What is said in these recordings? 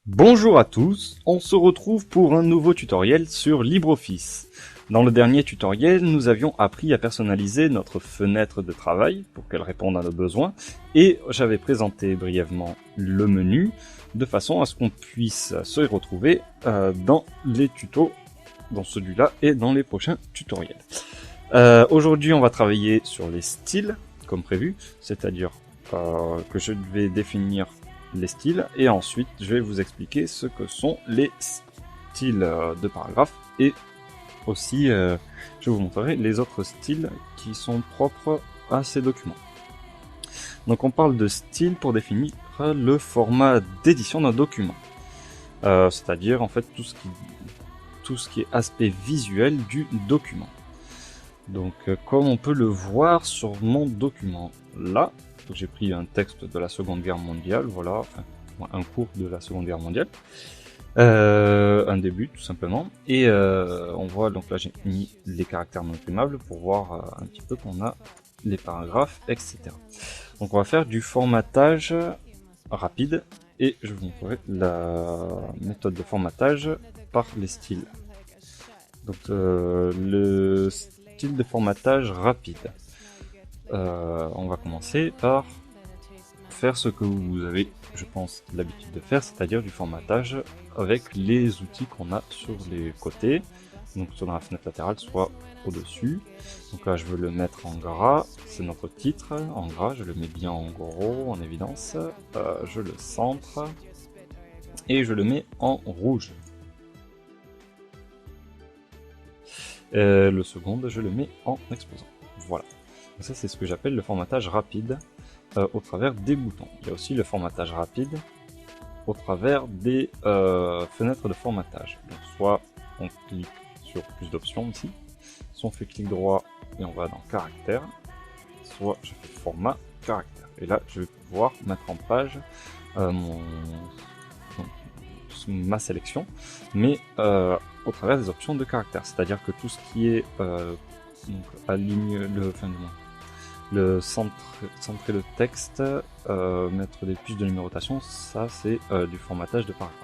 Bonjour à tous, on se retrouve pour un nouveau tutoriel sur LibreOffice. Dans le dernier tutoriel, nous avions appris à personnaliser notre fenêtre de travail pour qu'elle réponde à nos besoins et j'avais présenté brièvement le menu de façon à ce qu'on puisse se retrouver dans les tutos, dans celui-là et dans les prochains tutoriels. Aujourd'hui, on va travailler sur les styles comme prévu, c'est-à-dire que je vais définir les styles et ensuite je vais vous expliquer ce que sont les styles de paragraphe et aussi je vous montrerai les autres styles qui sont propres à ces documents. Donc on parle de style pour définir le format d'édition d'un document, c'est-à-dire en fait tout ce qui est aspect visuel du document. Donc comme on peut le voir sur mon document là, j'ai pris un texte de la Seconde Guerre mondiale, voilà, enfin un cours de la Seconde Guerre mondiale, un début tout simplement, et on voit donc là j'ai mis les caractères non imprimables pour voir un petit peu qu'on a les paragraphes, etc. Donc on va faire du formatage rapide et je vous montrerai la méthode de formatage par les styles. Donc le style de formatage rapide. On va commencer par faire ce que vous avez, je pense, l'habitude de faire, c'est-à-dire du formatage avec les outils qu'on a sur les côtés, donc soit dans la fenêtre latérale, soit au-dessus. Donc là, je veux le mettre en gras, c'est notre titre, en gras, je le mets bien en gros, en évidence, je le centre, et je le mets en rouge. Le second, je le mets en exposant. Voilà. Donc ça, c'est ce que j'appelle le formatage rapide au travers des boutons. Il y a aussi le formatage rapide au travers des fenêtres de formatage. Donc soit on clique sur plus d'options ici, soit on fait clic droit et on va dans caractère, soit je fais format caractère. Et là, je vais pouvoir mettre en page ma sélection, mais au travers des options de caractère. C'est-à-dire que tout ce qui est centrer le texte, mettre des puces de numérotation, ça c'est du formatage de paragraphe.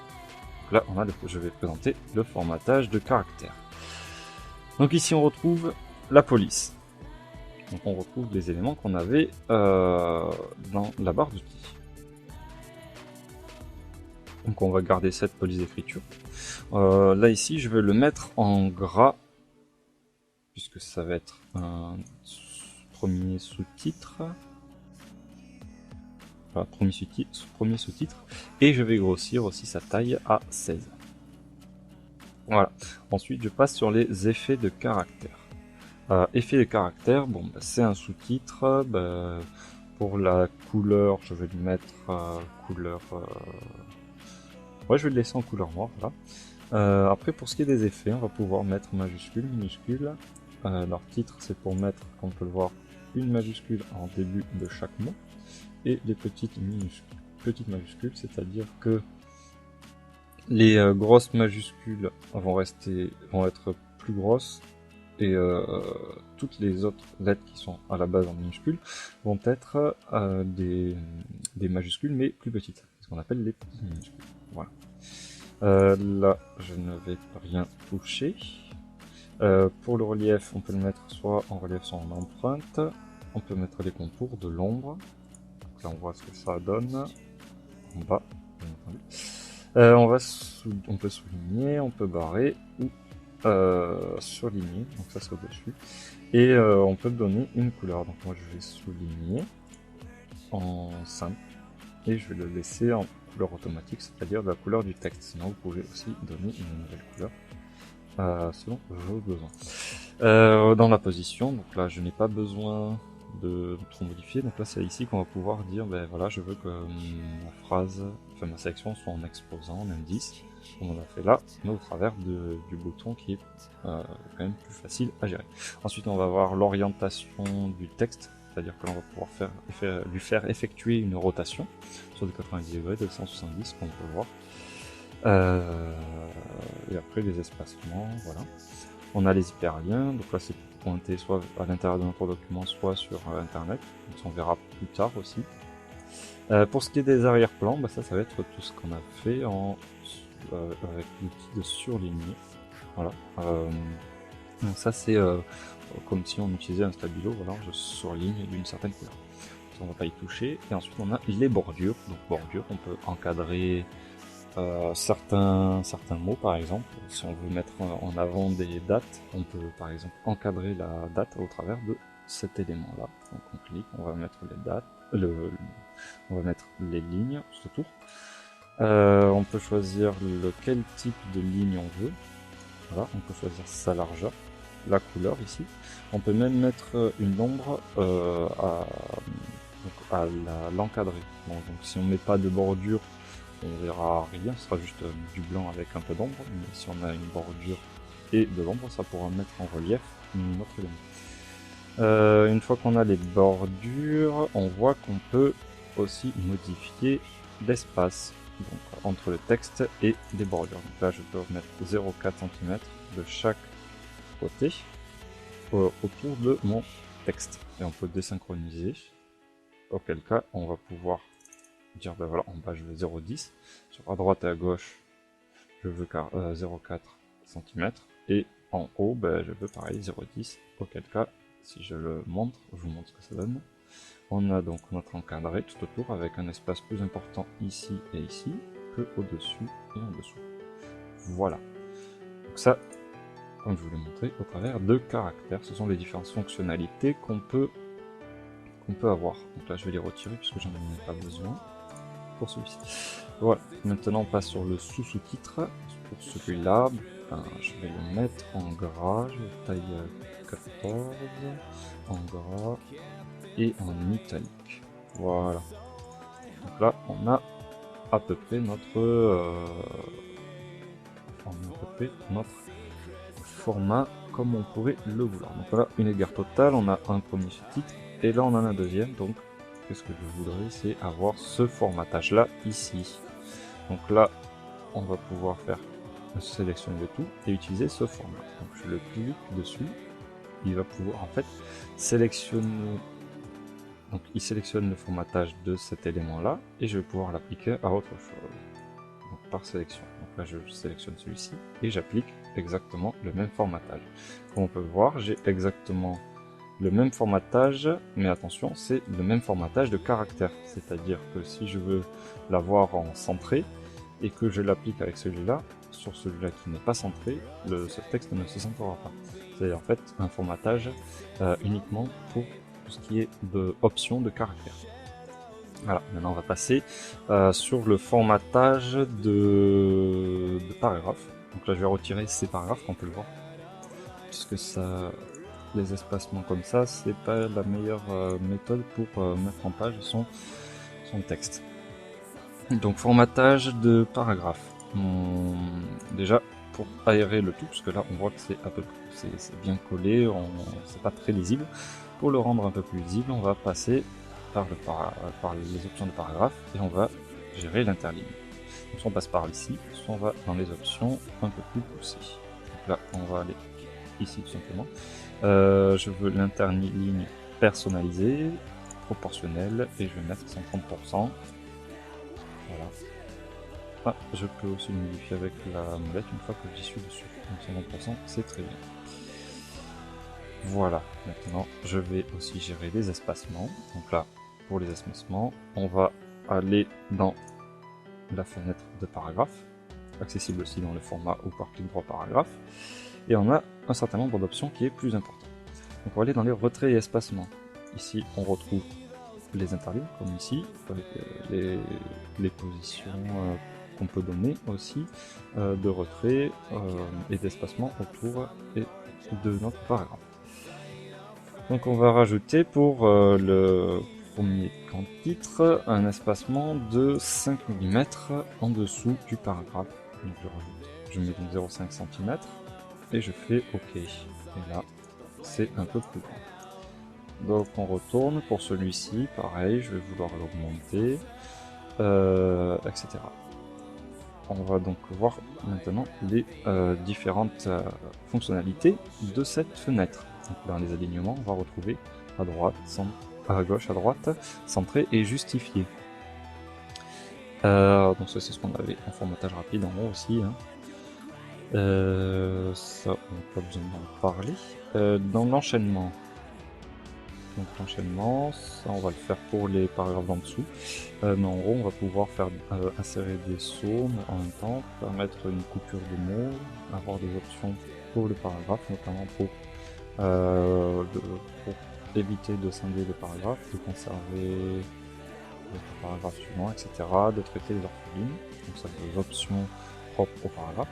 Donc là, je vais présenter le formatage de caractère. Donc ici, on retrouve la police. Donc on retrouve les éléments qu'on avait dans la barre d'outils. Donc on va garder cette police d'écriture. Là ici, je vais le mettre en gras, puisque ça va être un premier sous-titre. Voilà, premier sous-titre. Et je vais grossir aussi sa taille à 16. Voilà. Ensuite, je passe sur les effets de caractère. Effet de caractère, bon, bah, c'est un sous-titre. Bah, pour la couleur, je vais lui mettre couleur... Ouais, je vais le laisser en couleur noire, voilà. Après, pour ce qui est des effets, on va pouvoir mettre majuscule, minuscule. Leur titre, c'est pour mettre, comme on peut le voir, une majuscule en début de chaque mot. Et les petites majuscules, c'est-à-dire que les grosses majuscules vont être plus grosses et toutes les autres lettres qui sont à la base en minuscules vont être des majuscules mais plus petites, ce qu'on appelle les petites minuscules. Voilà. Là, je ne vais rien toucher. Pour le relief, on peut le mettre soit en relief, soit en empreinte. On peut mettre les contours de l'ombre. Là, on voit ce que ça donne en bas, bien entendu. On peut souligner, on peut barrer ou surligner, donc ça c'est au-dessus. Et on peut donner une couleur. Donc moi je vais souligner en simple et je vais le laisser en couleur automatique, c'est-à-dire de la couleur du texte. Sinon vous pouvez aussi donner une nouvelle couleur selon vos besoins. Dans la position, donc là je n'ai pas besoin de trop modifier, donc là c'est ici qu'on va pouvoir dire ben voilà, je veux que ma sélection soit en exposant, en indice, comme on l'a fait là, mais au travers du bouton qui est quand même plus facile à gérer. Ensuite on va voir l'orientation du texte, c'est-à-dire que l'on va pouvoir lui faire effectuer une rotation sur de 90 degrés, de 170 comme on peut le voir. Et après les espacements, voilà. On a les hyperliens, donc là c'est pointé soit à l'intérieur de notre document, soit sur internet, donc on verra plus tard aussi. Pour ce qui est des arrière-plans, bah ça va être tout ce qu'on a fait avec l'outil de surligner. Voilà. Donc ça c'est comme si on utilisait un stabilo, voilà, je surligne d'une certaine couleur. On va pas y toucher. Et ensuite on a les bordures. Donc bordures, on peut encadrer certains mots par exemple. Si on veut mettre en avant des dates, on peut par exemple encadrer la date au travers de cet élément là. Donc on clique, on va mettre les dates, on va mettre les lignes tout autour. On peut choisir quel type de ligne on veut. Voilà, on peut choisir sa largeur, la couleur ici. On peut même mettre une ombre à l'encadrer. Donc si on met pas de bordure, on verra rien, ce sera juste du blanc avec un peu d'ombre. Mais si on a une bordure et de l'ombre, ça pourra mettre en relief notre élément. Une fois qu'on a les bordures, on voit qu'on peut aussi modifier l'espace entre le texte et les bordures. Donc là, je peux mettre 0,4 cm de chaque côté autour de mon texte. Et on peut désynchroniser, auquel cas on va pouvoir dire, ben voilà, en bas je veux 0,10, sur à droite et à gauche je veux 0,4 cm, et en haut ben, je veux pareil 0,10, auquel cas si je le montre, je vous montre ce que ça donne. On a donc notre encadré tout autour avec un espace plus important ici et ici que au-dessus et en dessous. Voilà. Donc ça, comme je vous l'ai montré, au travers de caractères, ce sont les différentes fonctionnalités qu'on peut avoir. Donc là je vais les retirer puisque j'en ai pas besoin pour celui-ci. Voilà, maintenant on passe sur le sous-sous-titre. Pour celui-là, je vais le mettre en gras, je vais taille 14, en gras et en italique. Voilà. Donc là on a à peu près notre format comme on pourrait le vouloir. Donc voilà, une égare totale, on a un premier sous-titre et là on en a un deuxième. Donc qu'est-ce que je voudrais, c'est avoir ce formatage là ici. Donc là on va pouvoir faire sélectionner le tout et utiliser ce format. Donc je le clique dessus, il va pouvoir en fait sélectionner. Donc il sélectionne le formatage de cet élément là et je vais pouvoir l'appliquer à autre chose. Donc par sélection. Donc là je sélectionne celui-ci et j'applique exactement le même formatage. Comme on peut voir, j'ai exactement le même formatage, mais attention, c'est le même formatage de caractère. C'est-à-dire que si je veux l'avoir en centré et que je l'applique avec celui-là, sur celui-là qui n'est pas centré, ce texte ne se centrera pas. C'est en fait un formatage uniquement pour tout ce qui est options de caractère. Voilà, maintenant on va passer sur le formatage de paragraphes. Donc là je vais retirer ces paragraphes, on peut le voir, puisque ça, les espacements comme ça, c'est pas la meilleure méthode pour mettre en page son texte. Donc formatage de paragraphes. Déjà pour aérer le tout, parce que là on voit que c'est à peu près, c'est bien collé, c'est pas très lisible. Pour le rendre un peu plus lisible, on va passer par les options de paragraphe et on va gérer l'interligne. Donc soit on passe par ici, soit on va dans les options un peu plus poussées. Donc là on va aller ici tout simplement. Je veux l'interligne personnalisée, proportionnelle, et je vais mettre 130%. Voilà. Ah, je peux aussi le modifier avec la molette une fois que j'y suis dessus. Donc 130%, c'est très bien. Voilà, maintenant je vais aussi gérer les espacements. Donc là, pour les espacements, on va aller dans la fenêtre de paragraphe, accessible aussi dans le format ou par clic droit paragraphe. Et on a un certain nombre d'options qui est plus important. Donc on va aller dans les retraits et espacements. Ici, on retrouve les interlignes, comme ici, avec les positions qu'on peut donner aussi, de retrait et d'espacement autour de notre paragraphe. Donc on va rajouter pour le premier camp titre un espacement de 5 mm en dessous du paragraphe. Donc je mets donc 0,5 cm et je fais OK. Et là, c'est un peu plus grand. Donc on retourne pour celui-ci, pareil, je vais vouloir l'augmenter, etc. On va donc voir maintenant les différentes fonctionnalités de cette fenêtre. Donc dans les alignements, on va retrouver à droite, à gauche, à droite, centré et justifié. Donc ça c'est ce qu'on avait en formatage rapide en haut aussi, hein. Ça on n'a pas besoin d'en parler. Dans l'enchaînement, donc l'enchaînement, ça on va le faire pour les paragraphes en dessous. Mais en gros on va pouvoir faire insérer des sauts en même temps, permettre une coupure de mots, avoir des options pour le paragraphe, notamment pour éviter de scinder les paragraphes, de conserver le paragraphe suivant, etc., de traiter les ortholignes. Donc ça c'est des options propres au paragraphe.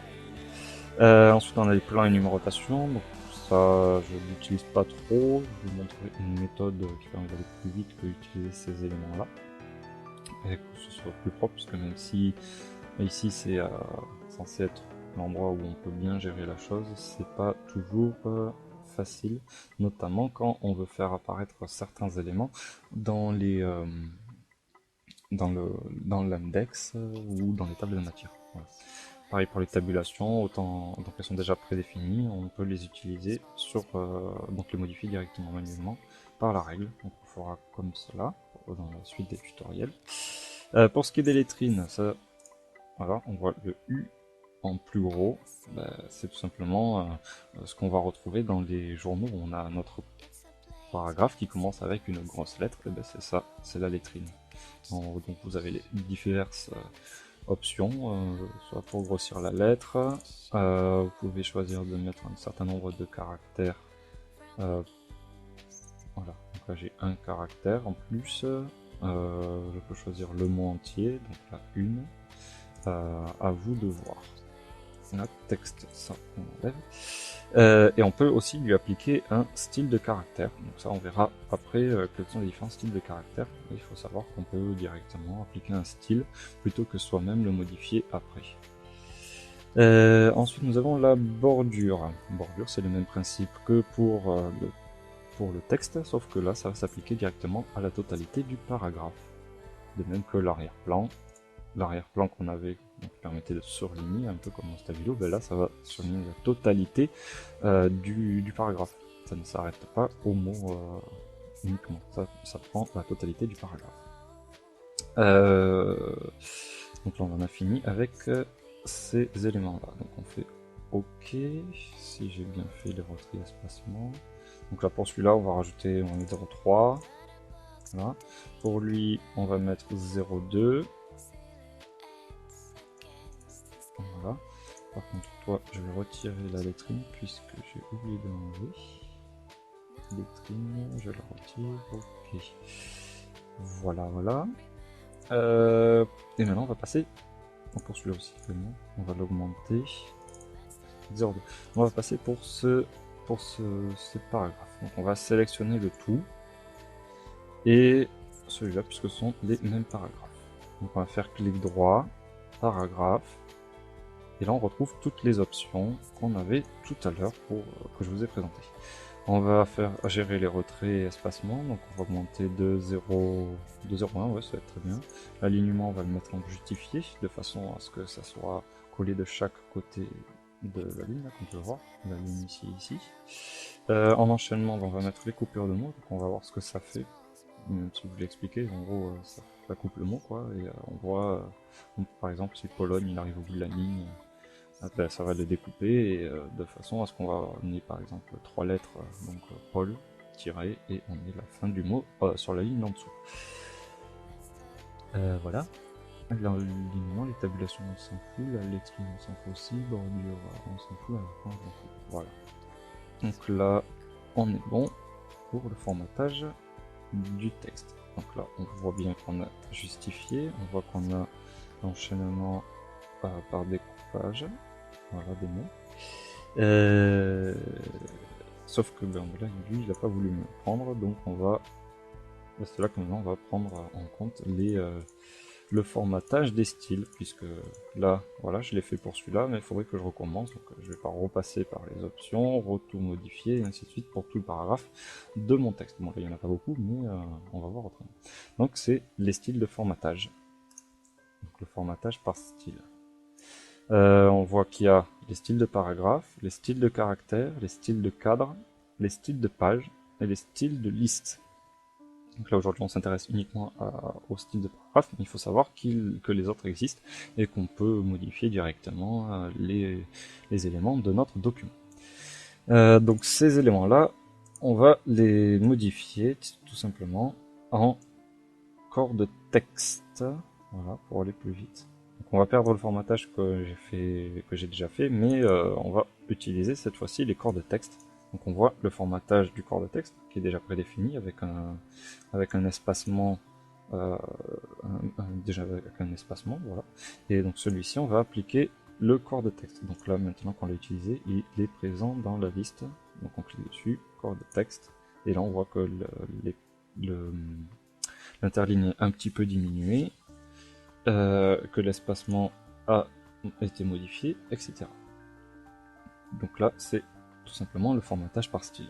Ensuite on a les plans et numérotation, donc ça je l'utilise pas trop, je vais vous montrer une méthode qui permet d'aller plus vite que d'utiliser ces éléments là, et que ce soit plus propre, parce que même si ici c'est censé être l'endroit où on peut bien gérer la chose, c'est pas toujours facile, notamment quand on veut faire apparaître certains éléments dans les dans l'index ou dans les tables de matière. Voilà. Pareil pour les tabulations, autant donc elles sont déjà prédéfinies, on peut les utiliser sur donc les modifier directement manuellement par la règle. Donc on fera comme cela dans la suite des tutoriels. Pour ce qui est des lettrines, ça, voilà, on voit le U en plus gros. C'est tout simplement ce qu'on va retrouver dans les journaux où on a notre paragraphe qui commence avec une grosse lettre. Et ben c'est ça, c'est la lettrine. Donc vous avez les diverses options, soit pour grossir la lettre, vous pouvez choisir de mettre un certain nombre de caractères. Voilà, donc là j'ai un caractère en plus. Je peux choisir le mot entier, donc la une. À vous de voir. Là, texte, ça on enlève. Et on peut aussi lui appliquer un style de caractère. Donc ça on verra après quels sont les différents styles de caractère. Il faut savoir qu'on peut directement appliquer un style plutôt que soi-même le modifier après. Ensuite nous avons la bordure. Bordure c'est le même principe que pour le texte, sauf que là ça va s'appliquer directement à la totalité du paragraphe. De même que l'arrière-plan. L'arrière-plan qu'on avait qui permettait de surligner un peu comme un stabilo, ben là ça va surligner la totalité du paragraphe. Ça ne s'arrête pas au mot uniquement, ça prend la totalité du paragraphe. Donc là on en a fini avec ces éléments là. Donc on fait OK, si j'ai bien fait les retraits espacement. Donc là pour celui-là on va rajouter, on va mettre 0,3. Voilà. Pour lui on va mettre 0,2. Voilà. Par contre, toi, je vais retirer la lettrine puisque j'ai oublié de l'enlever. Lettrine, je la retire. Ok. Voilà, voilà. Et maintenant, on va passer. Pour celui-là aussi, on va l'augmenter. 0,2. On va passer pour ce paragraphe. Donc, on va sélectionner le tout et celui-là puisque ce sont les mêmes paragraphes. Donc, on va faire clic droit, paragraphe. Et là on retrouve toutes les options qu'on avait tout à l'heure que je vous ai présentées. On va faire gérer les retraits et espacements, donc on va augmenter de 0,1, ouais ça va être très bien. L'alignement on va le mettre en justifié, de façon à ce que ça soit collé de chaque côté de la ligne, là, comme on peut voir, la ligne ici. En enchaînement on va mettre les coupures de mots, donc on va voir ce que ça fait. Même si vous l'expliquez, en gros ça coupe le mot quoi, et on voit par exemple si Pologne il arrive au bout de la ligne, ça va le découper et, de façon à ce qu'on va amener par exemple 3 lettres, donc Paul, tiré, et on est la fin du mot sur la ligne en dessous. Voilà. L'alignement, les tabulations on s'en fout, la lettrine on s'en fout aussi, bordure on s'en fout, la fin on s'en fout. Voilà. Donc là on est bon pour le formatage du texte. Donc là on voit bien qu'on a justifié, on voit qu'on a l'enchaînement par découpage. Voilà des mots. Sauf que là, lui, il n'a pas voulu me prendre, donc on va. C'est là que maintenant on va prendre en compte le formatage des styles, puisque là, voilà, je l'ai fait pour celui-là, mais il faudrait que je recommence, donc je vais pas repasser par les options, tout modifier, et ainsi de suite pour tout le paragraphe de mon texte. Bon, là, il n'y en a pas beaucoup, mais on va voir autrement. Donc, c'est les styles de formatage. Donc, le formatage par style. On voit qu'il y a les styles de paragraphe, les styles de caractère, les styles de cadre, les styles de page et les styles de liste. Donc là aujourd'hui on s'intéresse uniquement au style de paragraphe, mais il faut savoir que les autres existent et qu'on peut modifier directement les éléments de notre document. Donc ces éléments-là, on va les modifier tout simplement en corps de texte, voilà, pour aller plus vite. Donc on va perdre le formatage que j'ai déjà fait, mais on va utiliser cette fois-ci les corps de texte. Donc on voit le formatage du corps de texte qui est déjà prédéfini avec un espacement, déjà avec un espacement, voilà. Et donc celui-ci, on va appliquer le corps de texte. Donc là, maintenant qu'on l'a utilisé, il est présent dans la liste. Donc on clique dessus, corps de texte, et là on voit que l'interligne est un petit peu diminué, que l'espacement a été modifié, etc. Donc là, c'est tout simplement le formatage par style.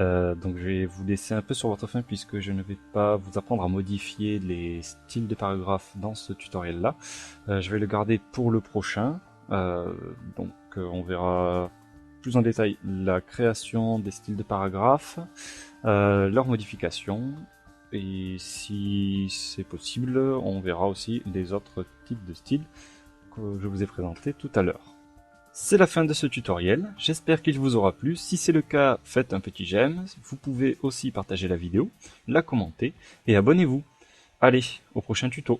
Donc je vais vous laisser un peu sur votre faim puisque je ne vais pas vous apprendre à modifier les styles de paragraphes dans ce tutoriel là. Je vais le garder pour le prochain. Donc on verra plus en détail la création des styles de paragraphes, leur modification, et si c'est possible, on verra aussi les autres types de styles que je vous ai présentés tout à l'heure. C'est la fin de ce tutoriel, j'espère qu'il vous aura plu. Si c'est le cas, faites un petit j'aime, vous pouvez aussi partager la vidéo, la commenter et abonnez-vous. Allez, au prochain tuto.